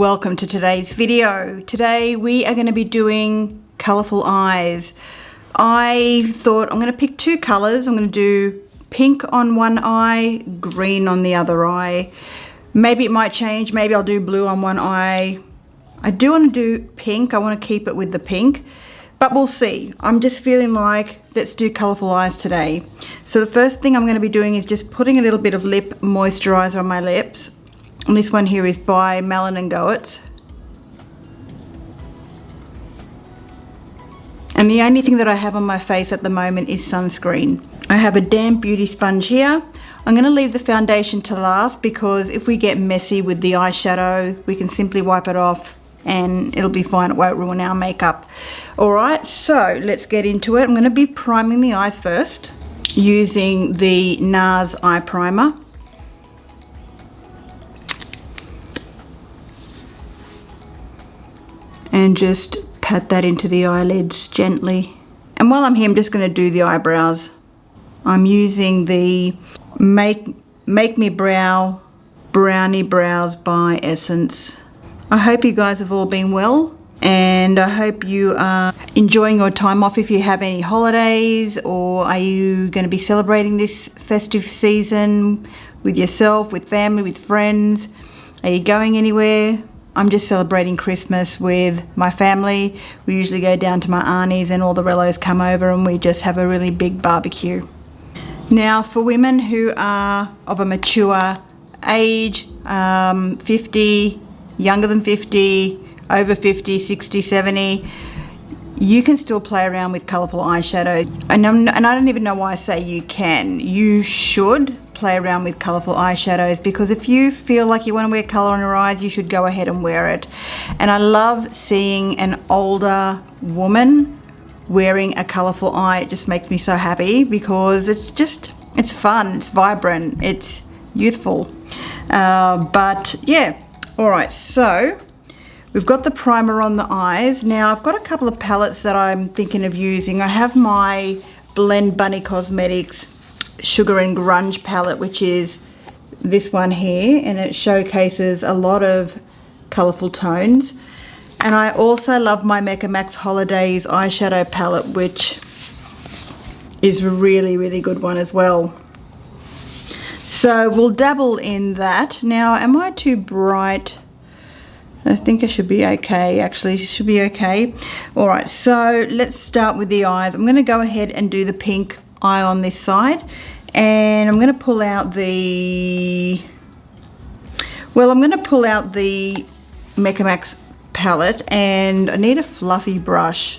Welcome to today's video. Today we are going to be doing colourful eyes. I thought I'm going to pick two colours. I'm going to do pink on one eye, green on the other eye. Maybe it might change. Maybe I'll do blue on one eye. I do want to do pink. I want to keep it with the pink, but we'll see. I'm just feeling like let's do colourful eyes today. So the first thing I'm going to be doing is just putting a little bit of lip moisturiser on my lips. And this one here is by Melon & Goetz. And the only thing that I have on my face at the moment is sunscreen. I have a damp beauty sponge here. I'm going to leave the foundation to last because if we get messy with the eyeshadow, we can simply wipe it off and it'll be fine. It won't ruin our makeup. Alright, so let's get into it. I'm going to be priming the eyes first using the NARS eye primer. And just pat that into the eyelids gently. And while I'm here, I'm just going to do the eyebrows. I'm using the Make Me Brow Brownie Brows by Essence. I hope you guys have all been well, and I hope you are enjoying your time off if you have any holidays, or are you going to be celebrating this festive season with yourself, with family, with friends? Are you going anywhere? I'm just celebrating Christmas with my family. We usually go down to my auntie's and all the rellos come over and we just have a really big barbecue. Now for women who are of a mature age, 50, younger than 50, over 50, 60, 70, you can still play around with colourful eyeshadow. And I don't even know why I say you can. You should play around with colourful eyeshadows, because if you feel like you want to wear colour on your eyes, you should go ahead and wear it. And I love seeing an older woman wearing a colourful eye. It just makes me so happy because it's fun, it's vibrant, it's youthful. But yeah, alright, so we've got the primer on the eyes. Now I've got a couple of palettes that I'm thinking of using. I have my Blend Bunny Cosmetics Sugar and Grunge palette, which is this one here, and it showcases a lot of colourful tones. And I also love my Mecca Max Holidays eyeshadow palette, which is a really, really good one as well. So we'll dabble in that. Now, am I too bright? I think I should be okay, actually. It should be okay. Alright, so let's start with the eyes. I'm going to go ahead and do the pink eye on this side, and I'm going to pull out the Mecca Max palette, and I need a fluffy brush.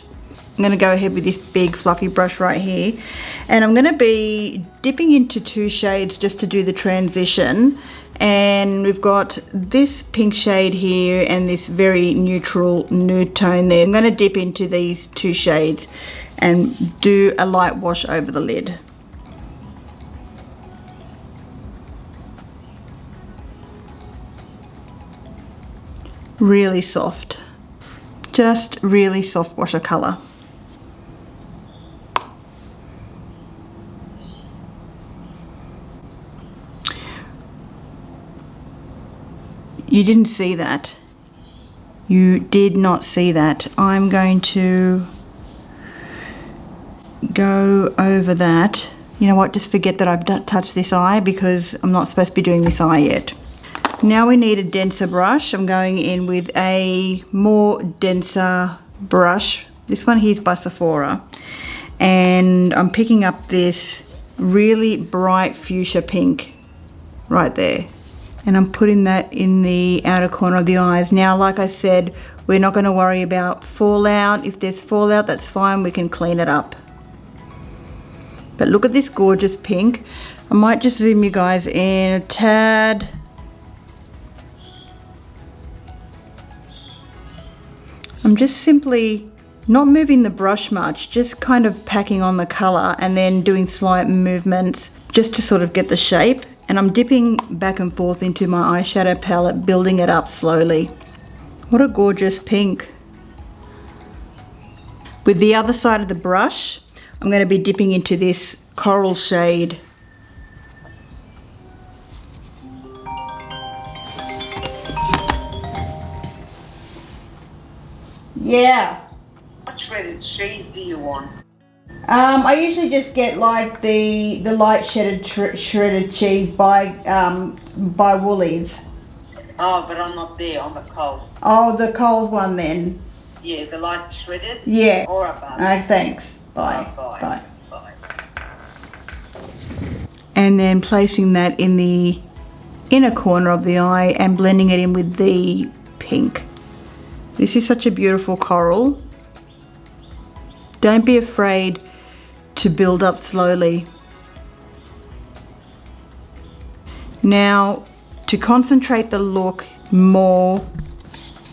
I'm going to go ahead with this big fluffy brush right here, and I'm going to be dipping into two shades just to do the transition. And we've got this pink shade here and this very neutral nude tone there. I'm going to dip into these two shades and do a light wash over the lid. Really soft. Just really soft wash of colour. You didn't see that. You did not see that. I'm going to go over that. You know what, just forget that I've touched this eye because I'm not supposed to be doing this eye yet. Now we need a denser brush. I'm going in with a more denser brush. This one here is by Sephora. And I'm picking up this really bright fuchsia pink right there. And I'm putting that in the outer corner of the eyes. Now, like I said, we're not going to worry about fallout. If there's fallout, that's fine. We can clean it up. But look at this gorgeous pink. I might just zoom you guys in a tad. I'm just simply not moving the brush much, just kind of packing on the colour and then doing slight movements just to sort of get the shape. And I'm dipping back and forth into my eyeshadow palette, building it up slowly. What a gorgeous pink. With the other side of the brush, I'm going to be dipping into this coral shade. Yeah. What shredded cheese do you want? I usually just get like the light shredded cheese by Woolies. Oh, but I'm not there. I'm at Coles. Oh, the Coles one then. Yeah, the light shredded? Yeah. All right, Barbie. Thanks. Bye. Bye. Bye. And then placing that in the inner corner of the eye and blending it in with the pink. This is such a beautiful coral. Don't be afraid to build up slowly. Now, to concentrate the look more,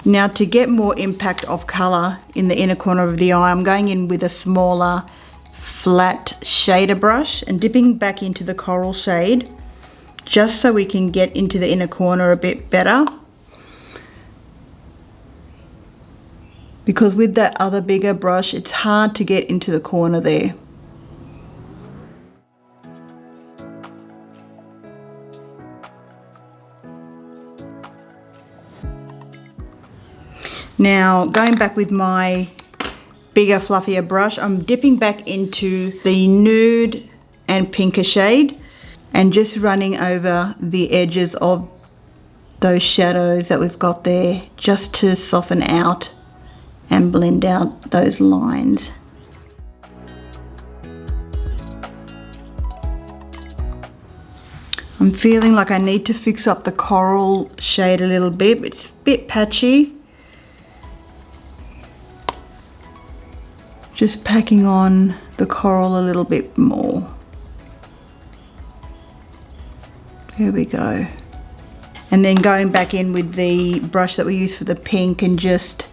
now to get more impact of colour in the inner corner of the eye, I'm going in with a smaller flat shader brush and dipping back into the coral shade just so we can get into the inner corner a bit better. Because with that other bigger brush, it's hard to get into the corner there. Now, going back with my bigger, fluffier brush, I'm dipping back into the nude and pinker shade and just running over the edges of those shadows that we've got there just to soften out and blend out those lines. I'm feeling like I need to fix up the coral shade a little bit. It's a bit patchy. Just packing on the coral a little bit more. There we go. And then going back in with the brush that we used for the pink and just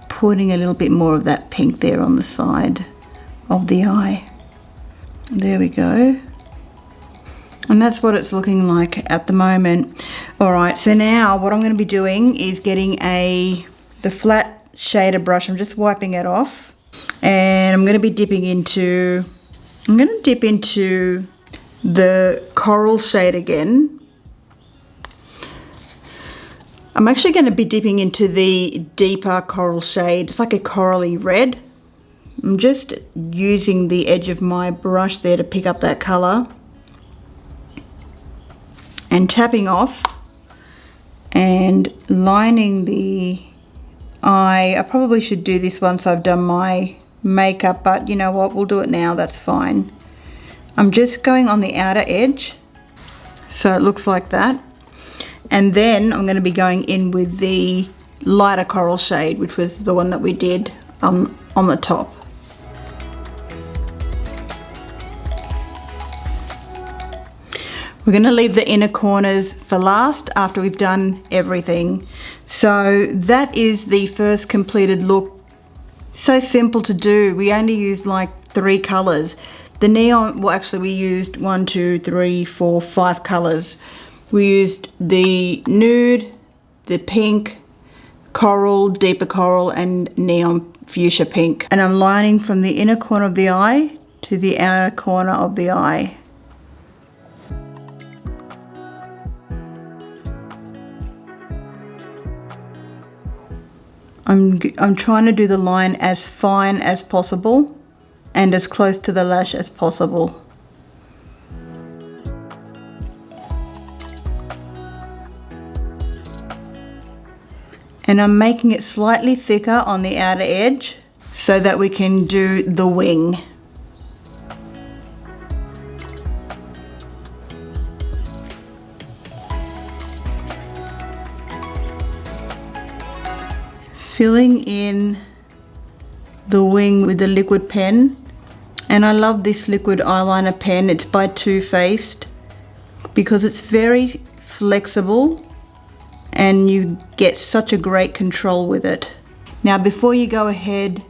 putting a little bit more of that pink there on the side of the eye. There we go. And that's what it's looking like at the moment. All right, so now what I'm going to be doing is getting the flat shader brush. I'm just wiping it off and I'm going to be dipping into, I'm going to dip into the coral shade again. I'm actually going to be dipping into the deeper coral shade. It's like a corally red. I'm just using the edge of my brush there to pick up that color and tapping off and lining the eye. I probably should do this once I've done my makeup, but you know what, we'll do it now, that's fine. I'm just going on the outer edge so it looks like that, and then I'm going to be going in with the lighter coral shade, which was the one that we did on the top. We're going to leave the inner corners for last after we've done everything. So that is the first completed look. So simple to do. We only used like 3 colors. The neon, well actually we used 1, 2, 3, 4, 5 colors. We used the nude, the pink, coral, deeper coral, and neon fuchsia pink. And I'm lining from the inner corner of the eye to the outer corner of the eye. I'm trying to do the line as fine as possible and as close to the lash as possible. And I'm making it slightly thicker on the outer edge so that we can do the wing. Filling in the wing with the liquid pen, and I love this liquid eyeliner pen. It's by Too Faced because it's very flexible and you get such a great control with it. Now before you go ahead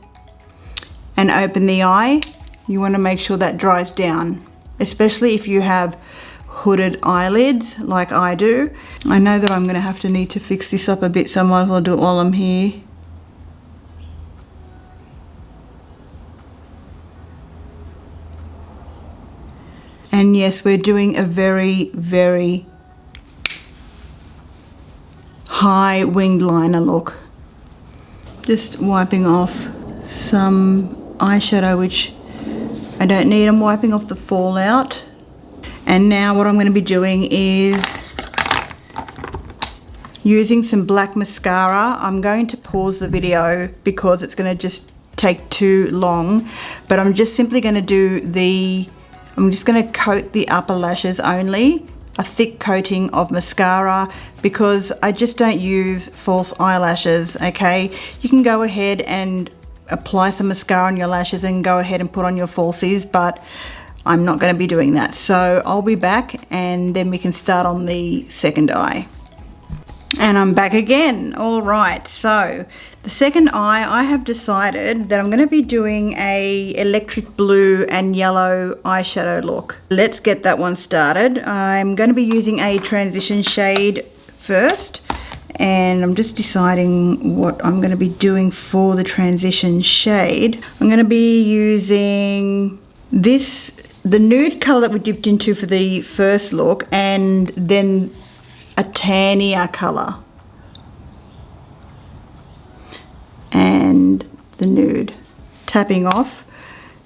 and open the eye, you want to make sure that dries down, especially if you have hooded eyelids like I do. I know that I'm going to need to fix this up a bit, so I might as well do it while I'm here. And yes, we're doing a very, very high winged liner look. Just wiping off some eyeshadow which I don't need. I'm wiping off the fallout. And now what I'm going to be doing is using some black mascara. I'm going to pause the video because it's going to just take too long, but I'm just simply going to do I'm just going to coat the upper lashes only, a thick coating of mascara, because I just don't use false eyelashes, okay? You can go ahead and apply some mascara on your lashes and go ahead and put on your falsies, but I'm not going to be doing that. So I'll be back and then we can start on the second eye. And I'm back again. All right, so the second eye, I have decided that I'm going to be doing a electric blue and yellow eyeshadow look. Let's get that one started. I'm going to be using a transition shade first, and I'm just deciding what I'm going to be doing for the transition shade. I'm going to be using the nude color that we dipped into for the first look, and then a tannier color and the nude, tapping off.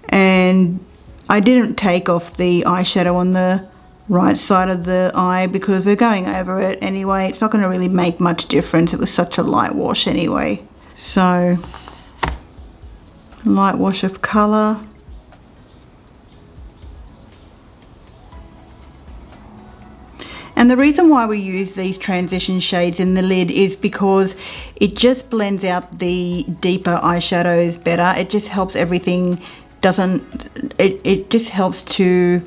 And I didn't take off the eyeshadow on the right side of the eye because we're going over it anyway. It's not going to really make much difference. It was such a light wash anyway. So light wash of color. And the reason why we use these transition shades in the lid is because it just blends out the deeper eyeshadows better. It just helps everything, it just helps to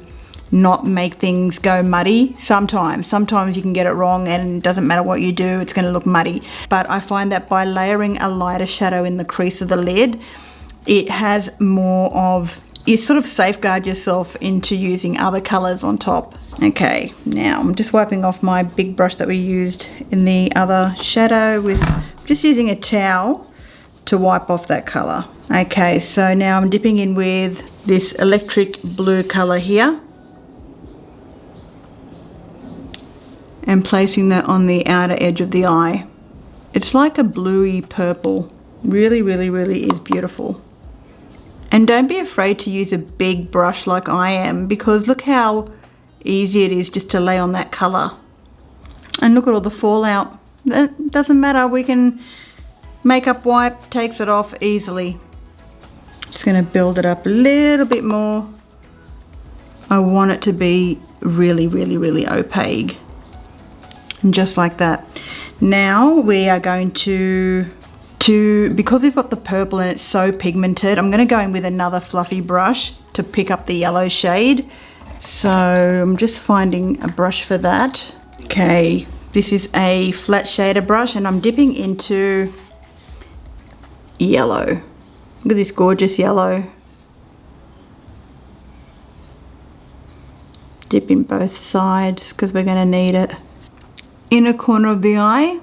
not make things go muddy. Sometimes you can get it wrong and it doesn't matter what you do, it's going to look muddy. But I find that by layering a lighter shadow in the crease of the lid, it has more of, you sort of safeguard yourself into using other colors on top. Okay, now I'm just wiping off my big brush that we used in the other shadow with just using a towel to wipe off that color. Okay, so now I'm dipping in with this electric blue color here and placing that on the outer edge of the eye. It's like a bluey purple. Really, really, really is beautiful. And don't be afraid to use a big brush like I am, because look how easy it is just to lay on that color. And look at all the fallout. That doesn't matter, we can makeup wipe, takes it off easily. Just going to build it up a little bit more. I want it to be really, really, really opaque. And just like that. Now we are going to because we've got the purple and it's so pigmented, I'm going to go in with another fluffy brush to pick up the yellow shade. So I'm just finding a brush for that. Okay, this is a flat shader brush and I'm dipping into yellow. Look at this gorgeous yellow. Dip in both sides because we're going to need it. Inner corner of the eye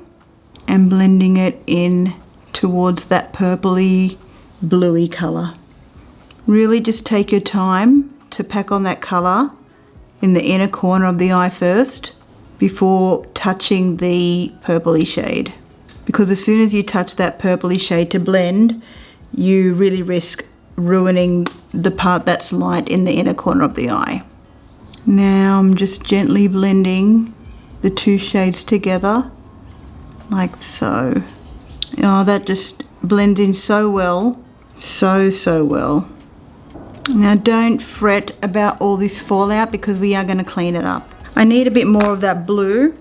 and blending it in towards that purpley bluey color. Really just take your time to pack on that color in the inner corner of the eye first before touching the purpley shade, because as soon as you touch that purpley shade to blend, you really risk ruining the part that's light in the inner corner of the eye. Now I'm just gently blending the two shades together like so. Oh, that just blends in so well, so well. Now don't fret about all this fallout because we are going to clean it up. I need a bit more of that blue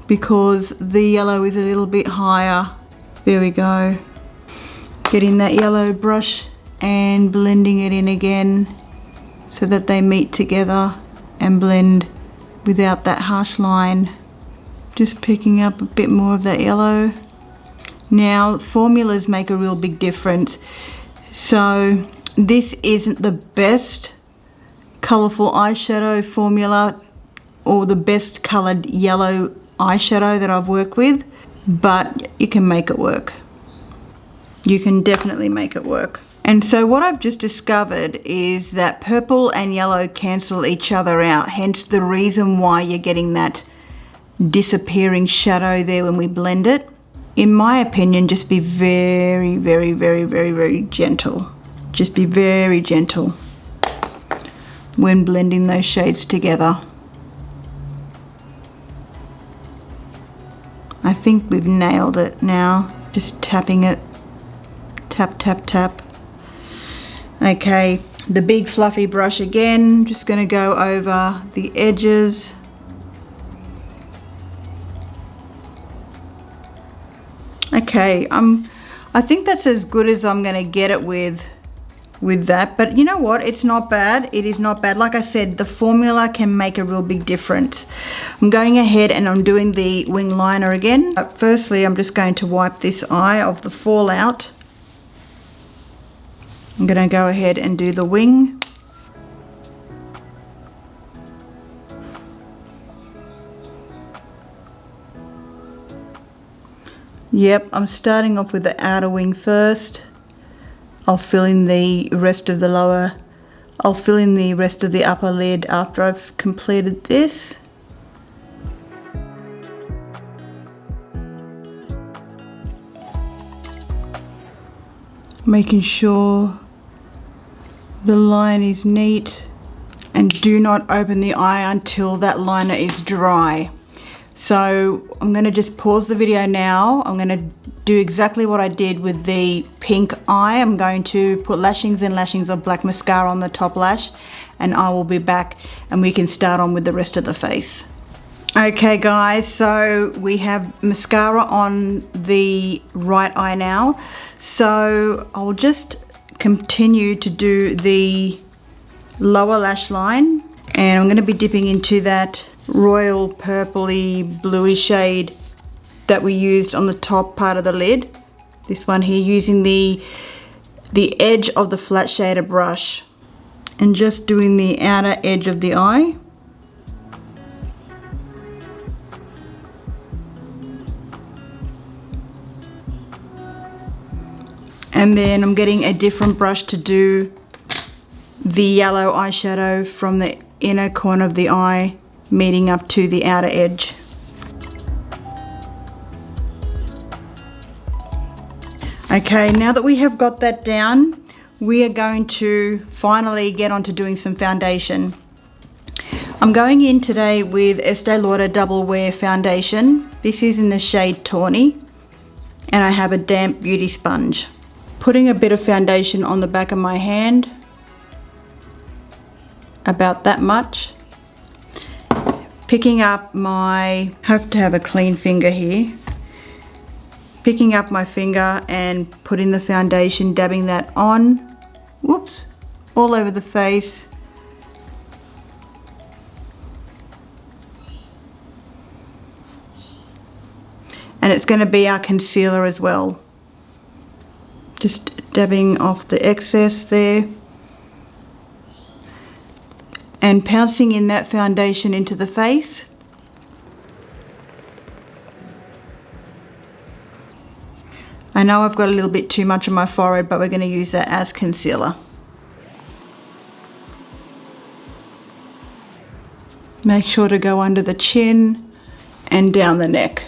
because the yellow is a little bit higher. There we go. Getting that yellow brush and blending it in again so that they meet together and blend without that harsh line. Just picking up a bit more of that yellow. Now formulas make a real big difference. So this isn't the best colourful eyeshadow formula or the best coloured yellow eyeshadow that I've worked with, but you can make it work. You can definitely make it work. And so what I've just discovered is that purple and yellow cancel each other out, hence the reason why you're getting that disappearing shadow there when we blend it. in my opinion, just be very, very, very, very, very gentle. Just be very gentle when blending those shades together. I think we've nailed it now. Just tapping it. Tap, tap, tap. Okay, the big fluffy brush again. Just going to go over the edges. Okay, I think that's as good as I'm going to get it with that, but you know what, it's not bad. It is not bad. Like I said, the formula can make a real big difference. I'm going ahead and I'm doing the wing liner again. But firstly, I'm just going to wipe this eye of the fallout. I'm going to go ahead and do the wing. Yep, I'm starting off with the outer wing first. I'll fill in the rest of the lower, I'll fill in the rest of the upper lid after I've completed this. Making sure the line is neat, and do not open the eye until that liner is dry. So I'm going to just pause the video now. I'm going to do exactly what I did with the pink eye. I'm going to put lashings and lashings of black mascara on the top lash, and I will be back and we can start on with the rest of the face. Okay guys, so we have mascara on the right eye now. So I'll just continue to do the lower lash line, and I'm going to be dipping into that royal purpley bluey shade that we used on the top part of the lid. This one here, using the edge of the flat shader brush and just doing the outer edge of the eye. And then I'm getting a different brush to do the yellow eyeshadow from the inner corner of the eye meeting up to the outer edge. Okay, now that we have got that down, we are going to finally get on to doing some foundation. I'm going in today with Estee Lauder Double Wear Foundation. This is in the shade Tawny, and I have a damp beauty sponge. Putting a bit of foundation on the back of my hand, about that much. Picking up my, have to have a clean finger here. Picking up my finger and putting the foundation, dabbing that on, whoops, all over the face. And it's going to be our concealer as well. Just dabbing off the excess there. And pouncing in that foundation into the face. I know I've got a little bit too much on my forehead, but we're going to use that as concealer. Make sure to go under the chin and down the neck.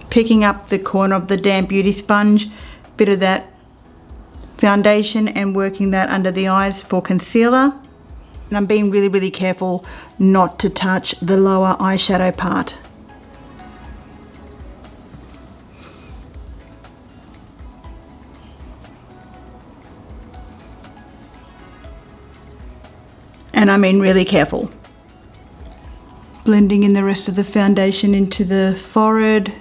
Picking up the corner of the damp beauty sponge, bit of that foundation, and working that under the eyes for concealer. And I'm being really, really careful not to touch the lower eyeshadow part. And I mean really careful. Blending in the rest of the foundation into the forehead.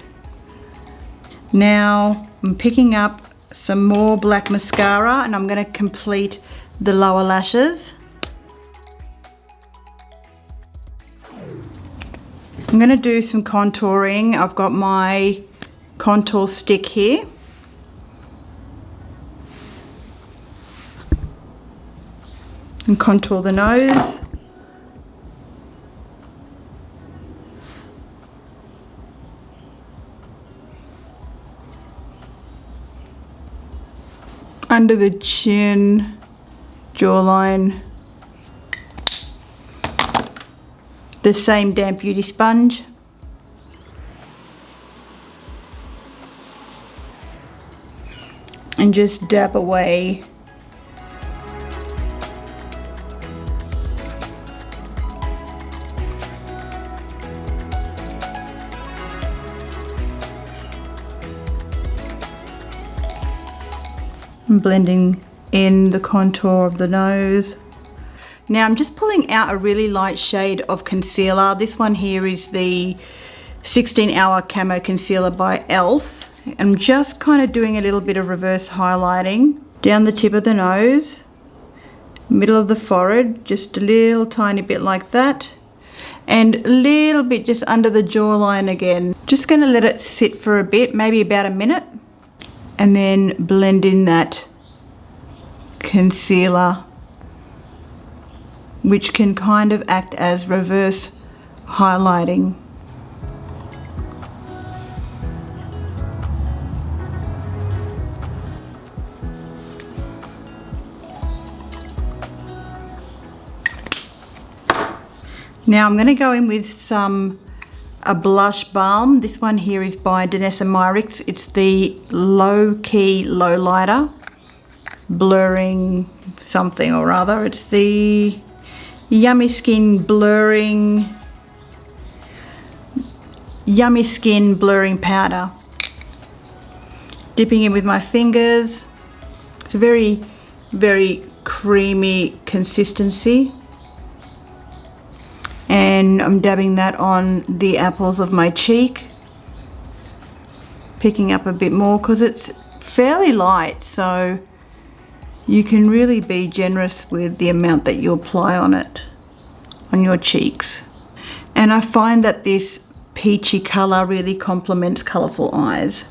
Now I'm picking up some more black mascara, and I'm going to complete the lower lashes. I'm going to do some contouring. I've got my contour stick here. And contour the nose. Under the chin, jawline, the same damp beauty sponge. And just dab away. And blending in the contour of the nose. Now I'm just pulling out a really light shade of concealer. This one here is the 16 Hour Camo Concealer by e.l.f. I'm just kind of doing a little bit of reverse highlighting down the tip of the nose, middle of the forehead, just a little tiny bit like that, and a little bit just under the jawline again. Just going to let it sit for a bit, maybe about a minute, and then blend in that concealer, which can kind of act as reverse highlighting. Now I'm going to go in with a blush balm. This one here is by Danessa Myricks. It's the Low Key Low Lighter, blurring something or other. It's the Yummy Skin Blurring Powder. Dipping in with my fingers. It's a very, very creamy consistency. And I'm dabbing that on the apples of my cheek, picking up a bit more because it's fairly light, so you can really be generous with the amount that you apply on it, on your cheeks. And I find that this peachy colour really complements colourful eyes.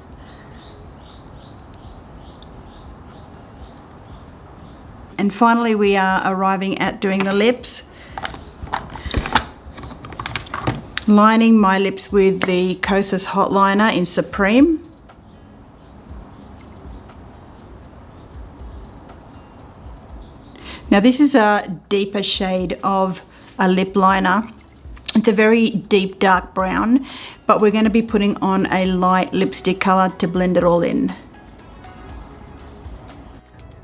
And finally we are arriving at doing the lips. Lining my lips with the Kosas Hot Liner in Supreme. Now this is a deeper shade of a lip liner. It's a very deep dark brown, but we're going to be putting on a light lipstick colour to blend it all in.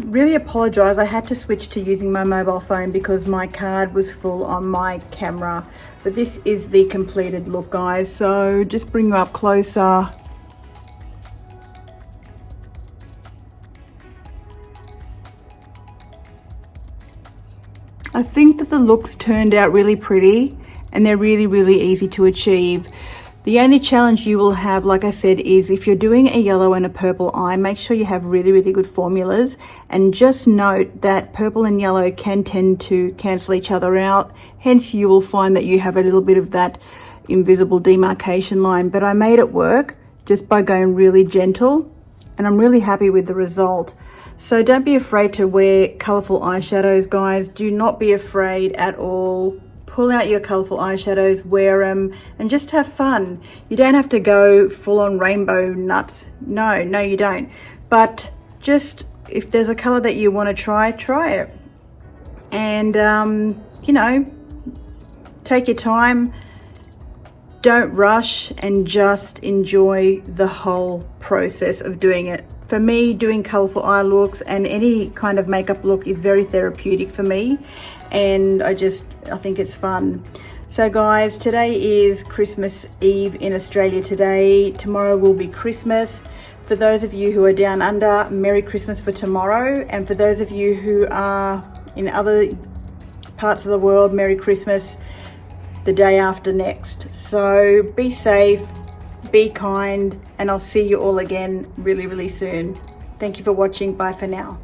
Really apologise, I had to switch to using my mobile phone because my card was full on my camera. But this is the completed look, guys, so just bring you up closer. I think that the looks turned out really pretty and they're really, really easy to achieve. The only challenge you will have, like I said, is if you're doing a yellow and a purple eye, make sure you have really, really good formulas. And just note that purple and yellow can tend to cancel each other out. Hence, you will find that you have a little bit of that invisible demarcation line. But I made it work just by going really gentle. And I'm really happy with the result. So don't be afraid to wear colourful eyeshadows, guys. Do not be afraid at all. Pull out your colourful eyeshadows, wear them, and just have fun. You don't have to go full on rainbow nuts. No, you don't. But just, if there's a colour that you want to try it. And, you know, take your time. Don't rush and just enjoy the whole process of doing it. For me, doing colourful eye looks and any kind of makeup look is very therapeutic for me. And I think it's fun. So guys, today is Christmas Eve in Australia today. Tomorrow will be Christmas. For those of you who are down under, Merry Christmas for tomorrow. And for those of you who are in other parts of the world, Merry Christmas the day after next. So be safe, be kind, and I'll see you all again really, really soon. Thank you for watching. Bye for now.